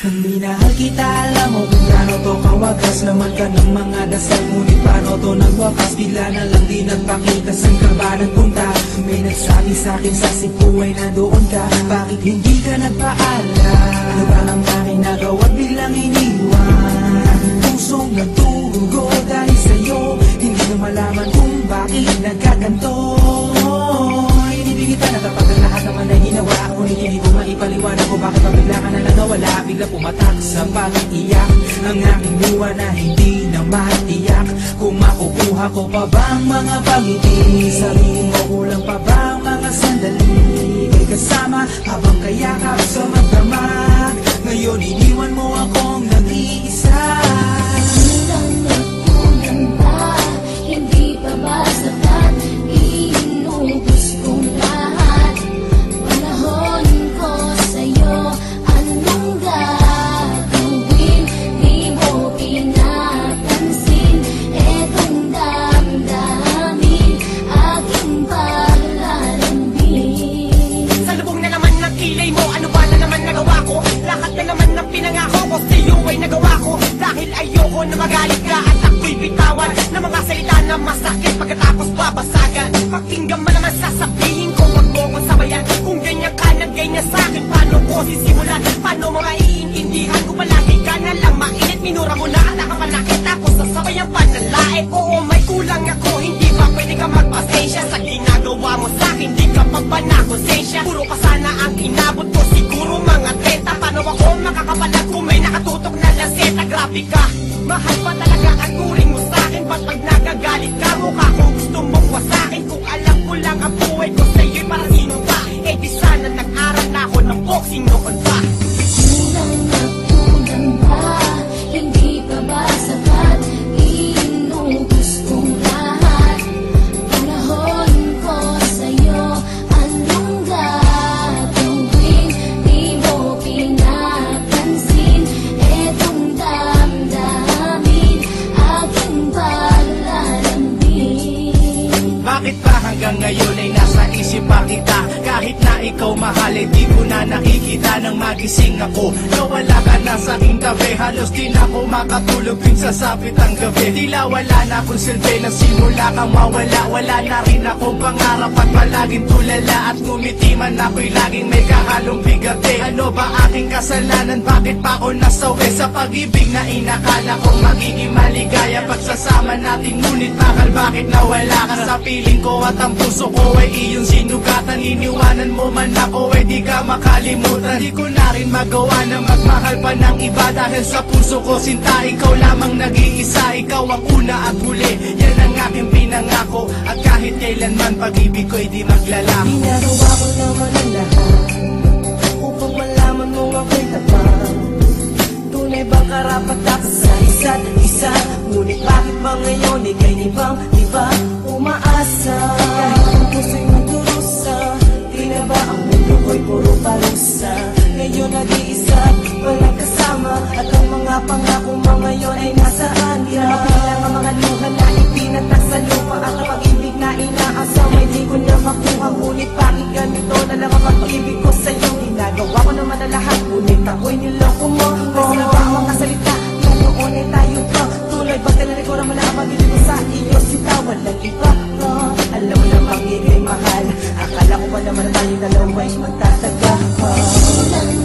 Kung minahal kita, alam mo kung gaano to kawagas. Laman ka ng mga dasal, ngunit paano to nagwakas? Bigla na lang di nagpakita, saan ka ba nagpunta? May nagsabi sa'kin sa Cebu ay nandoon ka. Bakit hindi ka nagpaalam? Ano ba ang aking nagawa at biglang iniwan? Aking pusong nagdurugo dahil sa'yo, hindi na malaman kung bakit nagkaganto. Inibig kita na kapag ang lahat naman ay ginawa, ngunit hindi ko maipaliwanag ko bakit pabigla ka na lang nawala. Bigla pumatak sa pag-iiyak ang aking luha na hindi na matiyak. Kung makukuha ko pa bang mga pangiti, sabihin mo kulang pa bang mga sandali, may kasama habang kayakap sa magdamag. Ngayon iniwan mo akong nag-iisa. Kulang na kulang ba? Hindi pa ba sapat? Inubos kong lahat. Panahon ko sa'yo, anong gagawin? Di mo pinapansin etong damdamin, aking paglalambing. Sa lubong na naman ng kilay mo, ano ba na naman nagawa ko? Lahat na naman ng pinangako ko sa'yo ay nagawa ko. Dahil ayoko na magalit ka at ako'y bitawan ng mga salita na masakit pagkatapos babasagan. Pakinggan mo naman sasabihin ko, wag mo kong sabayan. Kung ganyan ka na ganyan sa'kin, paano ko sisimulan? Paano mo maiintindihan kung palagi ka na lang mainit? Minura mo na ang nakapanakit, tapos sasabay ang panlalait. Oo, may kulang ako, hindi ba pwede ka magpasensya sa ginagawa mo sa'kin? Di ka pa ba nakonsensya? Puro pa sana ang inabot ko, siguro mga 30. Paano ako makakapalag kung may nakatutok na laseta? Grabe ka, mahal pa talaga ang turing mo sa'kin. Ba't pag nagagalit ka, mukha ko gusto mong wasakin? Kung alam ko lang ang buhay ko sa'yo'y para sino ka? Eh di sana nag-aral na ako ng boxing noon pa. Kulang na kulang ba? Hindi pa ba sapat? Inubos kong lahat. Panahon ko sa'yo, anong gagawin? Di mo pinapansin etong damdamin, aking paglalambing. Bakit ba hanggang ngayon ay nasa isip pa kita? Kahit na ikaw mahal, eh di ko na nakikita nang magising ako. Nawala ka na sa aking tabi, halos di na ako makatulog tuwing sasapit ang gabi. Tila wala na akong silbi, nagsimula kang mawala. Wala na rin akong pangarap at palaging tulala. At ngumiti man ako'y laging may kahalong bigate. Ano ba aking kasalanan? Bakit pa ako nasawi sa pag-ibig na inakala kong magiging maligaya? Pagsasama natin ngunit bakal bakit nawala ka sa piling ko at ang puso ko ay iyong sinugatan. Iniwanan mo man ako ay di ka makalimutan. Di ko na rin magawa na magmahal pa ng iba, dahil sa puso ko sinta ikaw lamang nag-iisa. Ikaw ang una at huli, yan ang aking pinangako. At kahit kailanman pag-ibig ko'y di maglalako. Ginagawa ko naman ang lahat upang malaman mo ako'y tapat. Tunay bang karapat dapat sa isa't isa? Ngunit bakit ba ngayon ika'y di ba umaasa? Kahit ang puso'y magdurusa, di na ba ang mundo ko'y puro parusa? Ngayon nag-iisa, walang kasama, at ang mga pangako mo ngayon ay nasaan? Di na mapilang ang mga luha na ipinatak sa lupa, at ang pag-ibig na inaasam ay di ko na makuha. Ngunit bakit ganito na lang ang pag-ibig ko sa'yo? Ginagawa ko naman na lahat, ngunit ako'y niloko mo. Kasi na ba mga salita na noon ay tayo pa? Tuloy bang tinarikura mo na ang pag-ibig ko sa iyo? Sita walang iba. Alam mo na pag-ibig mahal, akala ko ba naman na tayo dalawa'y magtataga? Kulang